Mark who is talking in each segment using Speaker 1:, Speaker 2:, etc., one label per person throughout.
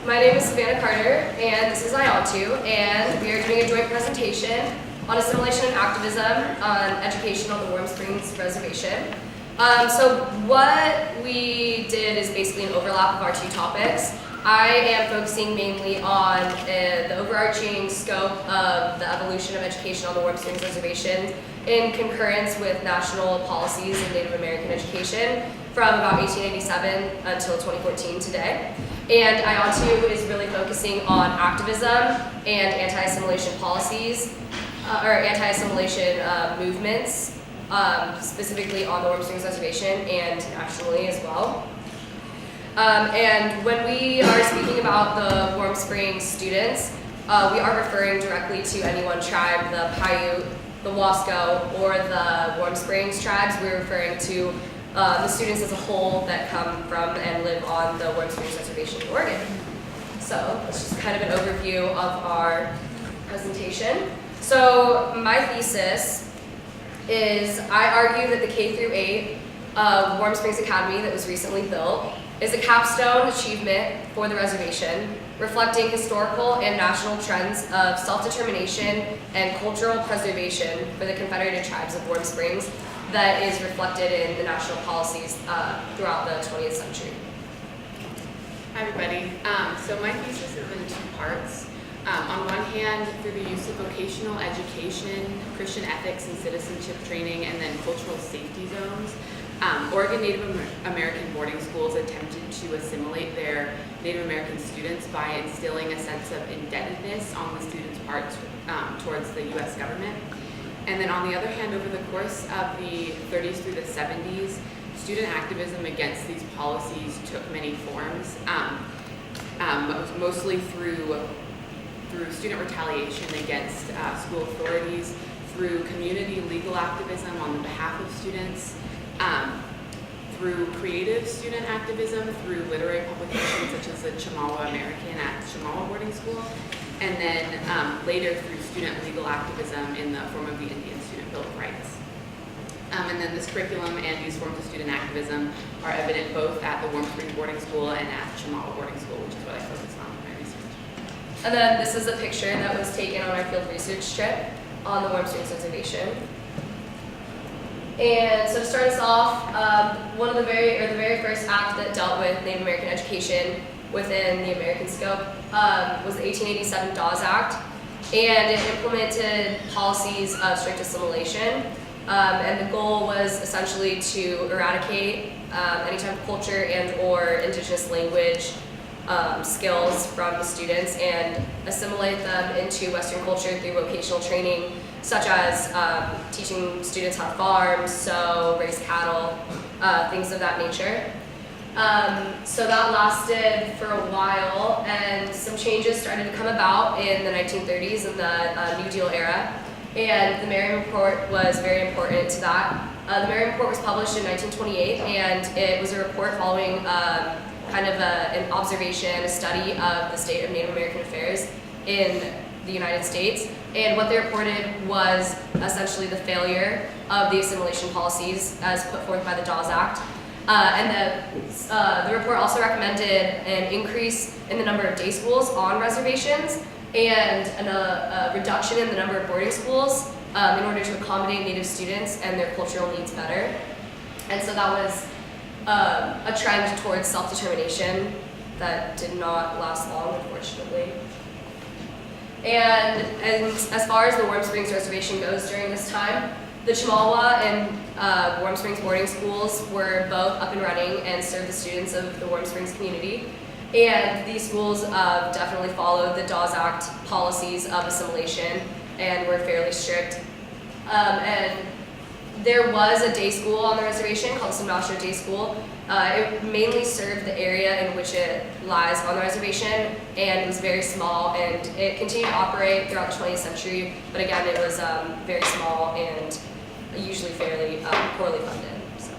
Speaker 1: My name is Savannah Carter, and this is Ayantu, and we are doing a joint presentation on assimilation and activism on education on the Warm Springs Reservation. So what we did is basically an overlap of our two topics. I am focusing mainly on the overarching scope of the evolution of education on the Warm Springs Reservation in concurrence with national policies in Native American education from about 1887 until 2014 today. And Ayantu is really focusing on activism and anti-assimilation policies, or anti-assimilation movements, specifically on the Warm Springs Reservation and nationally as well. And when we are speaking about the Warm Springs students, we are referring directly to any one tribe, the Paiute, the Wasco, or the Warm Springs tribes. We're referring to the students as a whole that come from and live on the Warm Springs Reservation in Oregon. So that's just kind of an overview of our presentation. So my thesis is I argue that the K-8 Warm Springs Academy that was recently built is a capstone achievement for the reservation, reflecting historical and national trends of self-determination and cultural preservation for the Confederated Tribes of Warm Springs that is reflected in the national policies throughout the 20th century.
Speaker 2: Hi everybody. So my thesis is in two parts. On one hand, through the use of vocational education, Christian ethics and citizenship training, and then cultural safety zones, Oregon Native American boarding schools attempted to assimilate their Native American students by instilling a sense of indebtedness on the students' part towards the U.S. government. And then on the other hand, over the course of the 30s through the 70s, student activism against these policies took many forms, mostly through student retaliation against school authorities, through community legal activism on behalf of students, through creative student activism, through literary publications such as the Chemawa American at Chemawa Boarding School, and then later through student legal activism in the form of the Indian Student Bill of Rights. And then this curriculum and these forms of student activism are evident both at the Warm Springs Boarding School and at Chemawa Boarding School, which is what I focus on in my research.
Speaker 1: And then this is a picture that was taken on our field research trip on the Warm Springs Reservation. And so to start us off, the very first act that dealt with Native American education within the American scope was the 1887 Dawes Act, and it implemented policies of strict assimilation. And the goal was essentially to eradicate any type of culture and/or indigenous language skills from the students and assimilate them into Western culture through vocational training, such as teaching students how to farm, sew, raise cattle, things of that nature. So that lasted for a while, and some changes started to come about in the 1930s in the New Deal era, and the Merriam Report was very important to that. The Merriam Report was published in 1928, and it was a report following an observation, a study of the state of Native American affairs in the United States. And what they reported was essentially the failure of the assimilation policies as put forth by the Dawes Act. And the report also recommended an increase in the number of day schools on reservations and a reduction in the number of boarding schools in order to accommodate Native students and their cultural needs better. And so that was a trend towards self-determination that did not last long, unfortunately. And as far as the Warm Springs Reservation goes during this time, the Chemawa and Warm Springs boarding schools were both up and running and served the students of the Warm Springs community. And these schools definitely followed the Dawes Act policies of assimilation and were fairly strict. And there was a day school on the reservation called Savannah Day School. It mainly served the area in which it lies on the reservation, and it was very small, and it continued to operate throughout the 20th century, but again, it was very small and usually fairly poorly funded. So.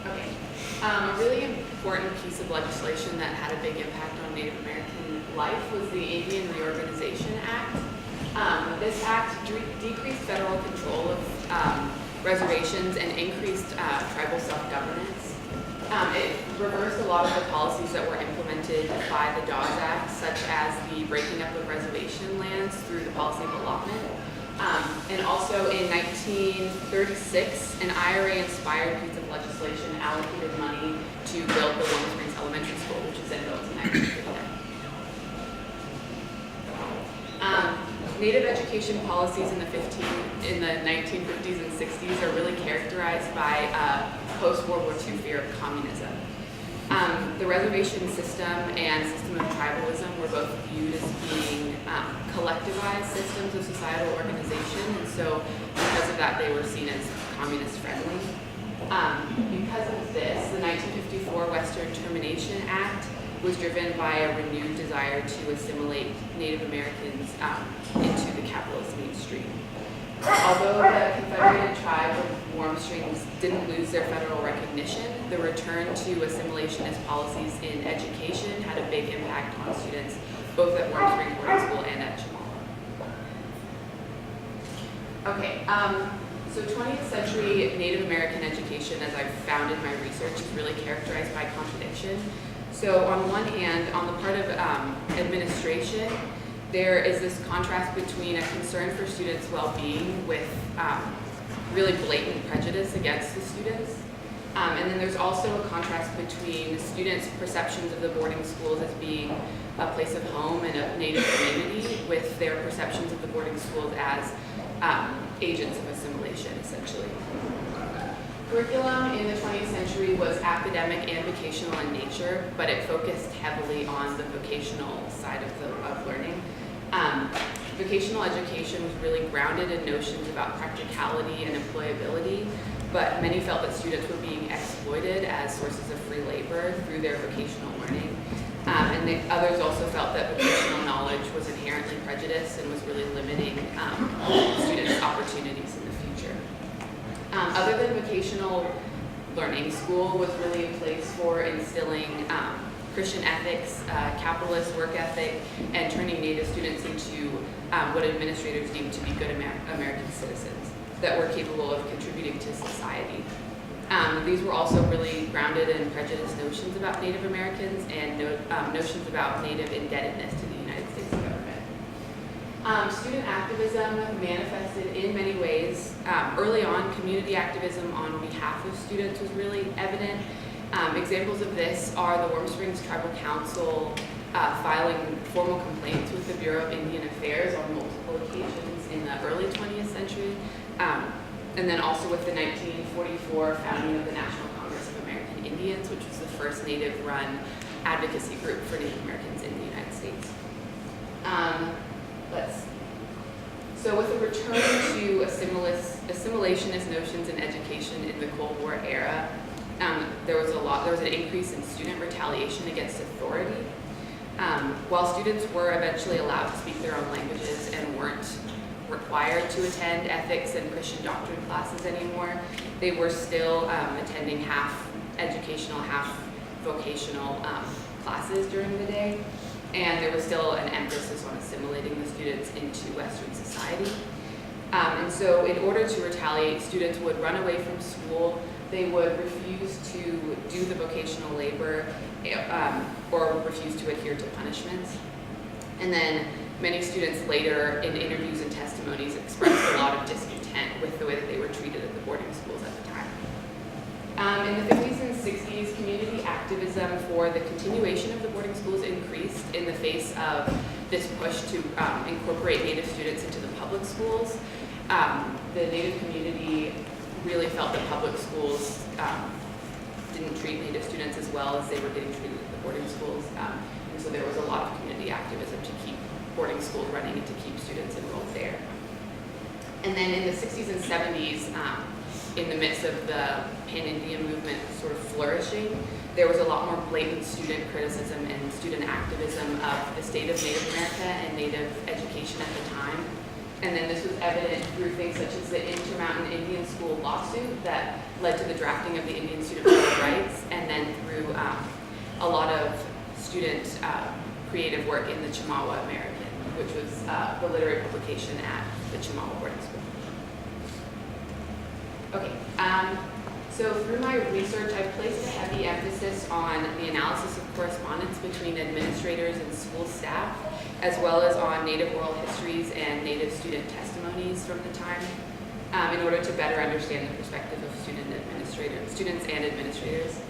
Speaker 2: Okay. A really important piece of legislation that had a big impact on Native American life was the Indian Reorganization Act. This act decreased federal control of reservations and increased tribal self-governance. It reversed a lot of the policies that were implemented by the Dawes Act, such as the breaking up of reservation lands through the policy of allotment. And also in 1936, an IRA-inspired piece of legislation allocated money to build the Warm Springs Elementary School, which is then built in 1939. Native education policies in the 1950s and 60s are really characterized by post-World War II fear of communism. The reservation system and system of tribalism were both viewed as being collectivized systems of societal organization, and so because of that, they were seen as communist friendly. Because of this, the 1954 Western Termination Act was driven by a renewed desire to assimilate Native Americans into the capitalist mainstream. Although the Confederated tribe of Warm Springs didn't lose their federal recognition, the return to assimilationist policies in education had a big impact on students, both at Warm Springs Boarding School and at Chemawa. Okay, so 20th century Native American education, as I've found in my research, is really characterized by contradiction. So on one hand, on the part of administration, there is this contrast between a concern for students' well-being with really blatant prejudice against the students. And then there's also a contrast between students' perceptions of the boarding schools as being a place of home and a Native community with their perceptions of the boarding schools as agents of assimilation, essentially. Curriculum in the 20th century was academic and vocational in nature, but it focused heavily on the vocational side of learning. Vocational education was really grounded in notions about practicality and employability, but many felt that students were being exploited as sources of free labor through their vocational learning. And others also felt that vocational knowledge was inherently prejudiced and was really limiting students' opportunities in the future. Other than vocational learning, school was really a place for instilling Christian ethics, capitalist work ethic, and turning Native students into what administrators deemed to be good American citizens that were capable of contributing to society. These were also really grounded in prejudiced notions about Native Americans and notions about Native indebtedness to the United States government. Student activism manifested in many ways. Early on, community activism on behalf of students was really evident. Examples of this are the Warm Springs Tribal Council filing formal complaints with the Bureau of Indian Affairs on multiple occasions in the early 20th century, and then also with the 1944 founding of the National Congress of American Indians, which was the first Native-run advocacy group for Native Americans in the United States. So with a return to assimilationist notions in education in the Cold War era, there was an increase in student retaliation against authority. While students were eventually allowed to speak their own languages and weren't required to attend ethics and Christian doctrine classes anymore, they were still attending half educational, half vocational classes during the day. And there was still an emphasis on assimilating the students into Western society. And so in order to retaliate, students would run away from school, they would refuse to do the vocational labor, or refuse to adhere to punishments. And then many students later in interviews and testimonies expressed a lot of discontent with the way that they were treated at the boarding schools at the time. In the 50s and 60s, community activism for the continuation of the boarding schools increased in the face of this push to incorporate Native students into the public schools. The Native community really felt that public schools didn't treat Native students as well as they were getting treated at the boarding schools. And so there was a lot of community activism to keep boarding schools running and to keep students enrolled there. And then in the 60s and 70s, in the midst of the Pan-Indian movement sort of flourishing, there was a lot more blatant student criticism and student activism of the state of Native America and Native education at the time. And then this was evident through things such as the Intermountain Indian School lawsuit that led to the drafting of the Indian Student Bill of Rights, and then through a lot of student creative work in the Chemawa American, which was the literary publication at the Chemawa boarding school. Okay, So through my research, I've placed a heavy emphasis on the analysis of correspondence between administrators and school staff, as well as on Native oral histories and Native student testimonies from the time, in order to better understand the perspective of students and administrators.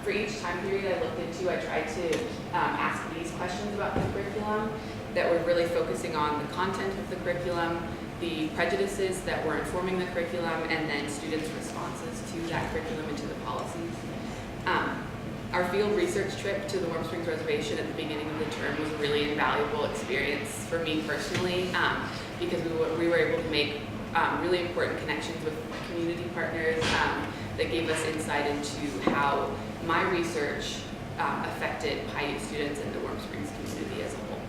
Speaker 2: For each time period I looked into, I tried to ask these questions about the curriculum that were really focusing on the content of the curriculum, the prejudices that were informing the curriculum, and then students' responses to that curriculum and to the policies. Our field research trip to the Warm Springs Reservation at the beginning of the term was a really invaluable experience for me personally, because we were able to make really important connections with community partners that gave us insight into how my research affected Paiute students and the Warm Springs community as a whole.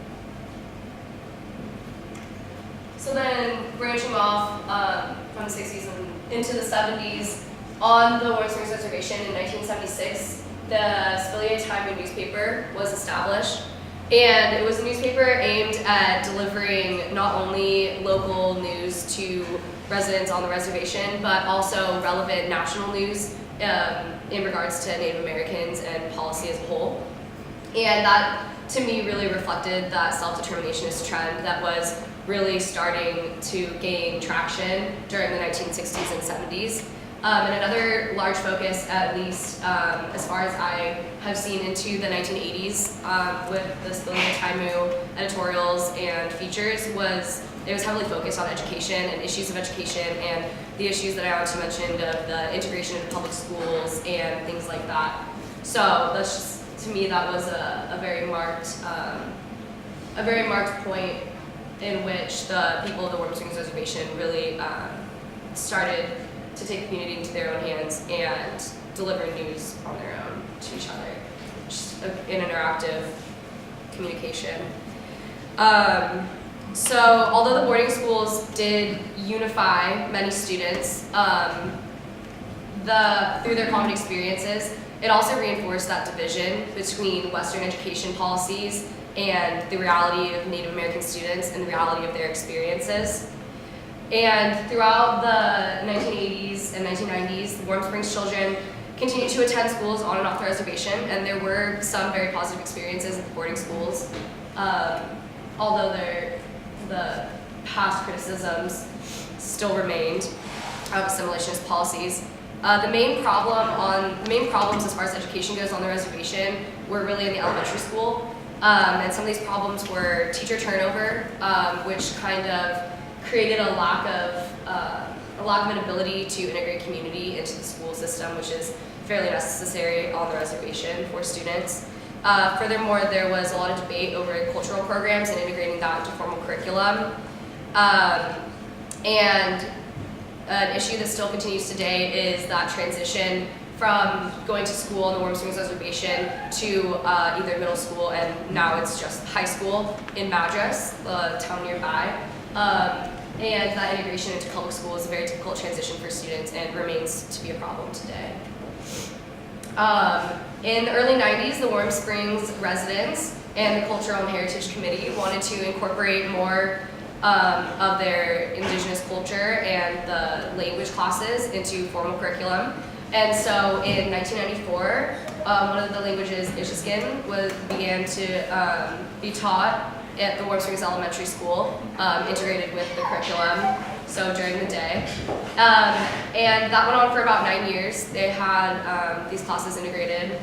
Speaker 1: So then, branching off from the 60s and into the 70s, on the Warm Springs Reservation in 1976, the Spillier Time newspaper was established. And it was a newspaper aimed at delivering not only local news to residents on the reservation, but also relevant national news in regards to Native Americans and policy as a whole. And that, to me, really reflected that self-determinationist trend that was really starting to gain traction during the 1960s and 70s. And another large focus, at least as far as I have seen into the 1980s with the Spillier Taimu editorials and features, was it was heavily focused on education and issues of education and the issues that Ayantu mentioned of the integration into public schools and things like that. So that's just, to me, that was a very marked point in which the people of the Warm Springs Reservation really started to take the community into their own hands and deliver news on their own to each other. Just an interactive communication. So although the boarding schools did unify many students through their common experiences, it also reinforced that division between Western education policies and the reality of Native American students and the reality of their experiences. And throughout the 1980s and 1990s, the Warm Springs children continued to attend schools on and off the reservation, and there were some very positive experiences at the boarding schools, although the past criticisms still remained of assimilationist policies. The main problems as far as education goes on the reservation were really in the elementary school, and some of these problems were teacher turnover, which kind of created a lack of an ability to integrate community into the school system, which is fairly necessary on the reservation for students. Furthermore, there was a lot of debate over cultural programs and integrating that into formal curriculum. And an issue that still continues today is that transition from going to school on the Warm Springs Reservation to either middle school, and now it's just high school in Megerssa, the town nearby. And that integration into public school is a very difficult transition for students and remains to be a problem today. In the early 90s, the Warm Springs residents and the Cultural and Heritage Committee wanted to incorporate more of their indigenous culture and the language classes into formal curriculum. And so in 1994, one of the languages, Ishishkin, began to be taught at the Warm Springs Elementary School, integrated with the curriculum, so during the day. And that went on for about 9 years. They had these classes integrated.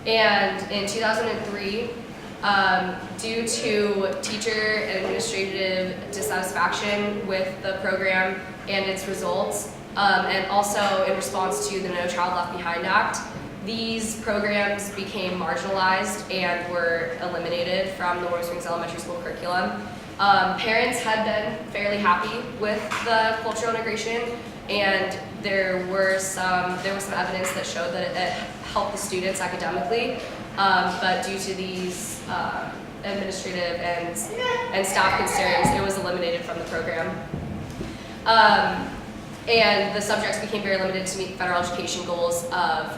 Speaker 1: And in 2003, due to teacher and administrative dissatisfaction with the program and its results, and also in response to the No Child Left Behind Act, these programs became marginalized and were eliminated from the Warm Springs Elementary School curriculum. Parents had been fairly happy with the cultural integration, and there was some evidence that showed that it helped the students academically, but due to these administrative and staff concerns, it was eliminated from the program. And the subjects became very limited to meet federal education goals of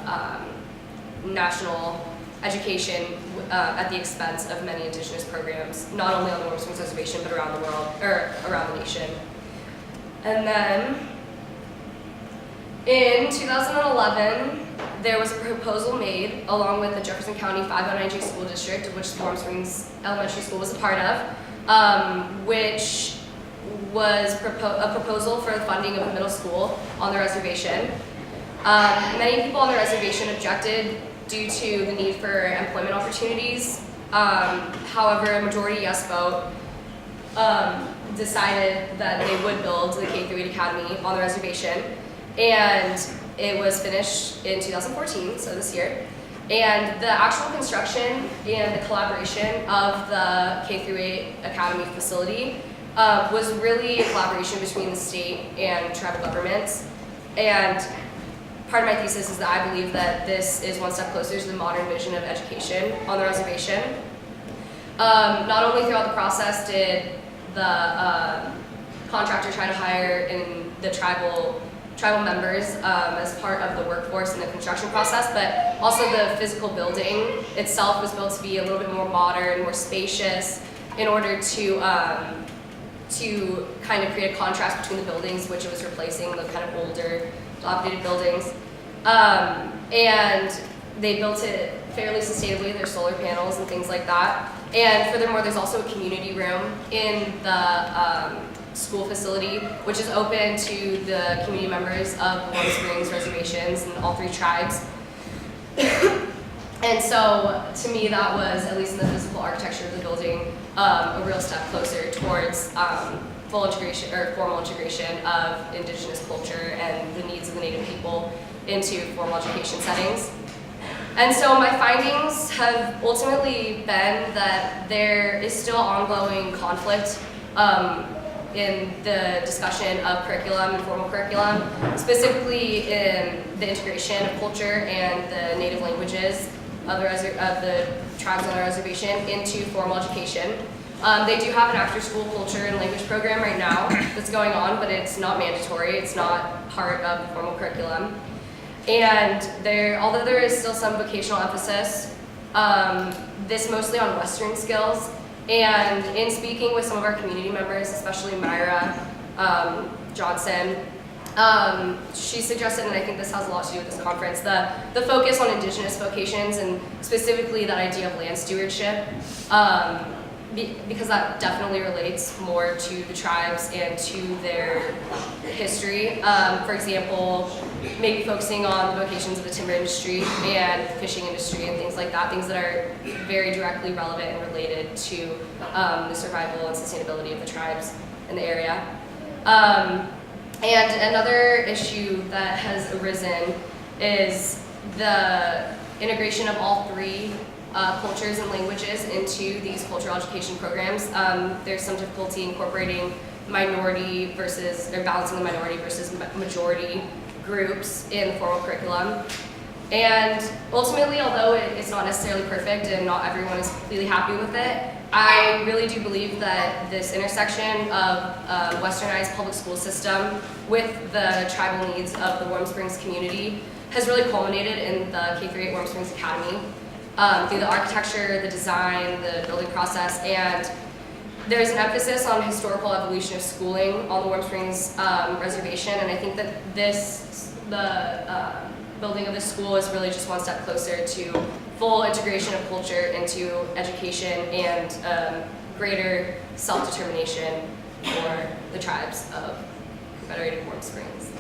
Speaker 1: national education at the expense of many indigenous programs, not only on the Warm Springs Reservation, but around the world, or around the nation. And then In 2011, there was a proposal made along with the Jefferson County 509G School District, of which the Warm Springs Elementary School was a part of, which was a proposal for the funding of a middle school on the reservation. Many people on the reservation objected due to the need for employment opportunities. However, a majority yes vote decided that they would build the K-8 academy on the reservation, and it was finished in 2014, so this year. And the actual construction and the collaboration of the K-8 academy facility was really a collaboration between the state and tribal governments. And part of my thesis is that I believe that this is one step closer to the modern vision of education on the reservation. Not only throughout the process did the contractor try to hire in the tribal members as part of the workforce in the construction process, but also the physical building itself was built to be a little bit more modern, more spacious, in order to kind of create a contrast between the buildings, which it was replacing the kind of older, dilapidated buildings. And they built it fairly sustainably, there's solar panels and things like that. And furthermore, there's also a community room in the school facility, which is open to the community members of the Warm Springs reservations and all three tribes. And so, to me, that was, at least in the physical architecture of the building, a real step closer towards full integration or formal integration of Indigenous culture and the needs of the Native people into formal education settings. And so my findings have ultimately been that there is still ongoing conflict in the discussion of curriculum and formal curriculum, specifically in the integration of culture and the native languages of the tribes on the reservation into formal education. They do have an after-school culture and language program right now that's going on, but it's not mandatory. It's not part of the formal curriculum. And although there is still some vocational emphasis, this mostly on Western skills. And in speaking with some of our community members, especially Myra Johnson, she suggested, and I think this has a lot to do with this conference, the focus on Indigenous vocations and specifically that idea of land stewardship, because that definitely relates more to the tribes and to their history. For example, maybe focusing on the vocations of the timber industry and fishing industry and things like that, things that are very directly relevant and related to the survival and sustainability of the tribes in the area. And another issue that has arisen is the integration of all three cultures and languages into these cultural education programs. There's some difficulty incorporating minority versus, or balancing the minority versus majority groups in the formal curriculum. And ultimately, although it's not necessarily perfect and not everyone is completely happy with it, I really do believe that this intersection of westernized public school system with the tribal needs of the Warm Springs community has really culminated in the K-8 Warm Springs Academy through the architecture, the design, the building process, and there's an emphasis on historical evolution of schooling on the Warm Springs reservation, and I think that the building of this school is really just one step closer to full integration of culture into education and greater self-determination for the tribes of Confederated Warm Springs.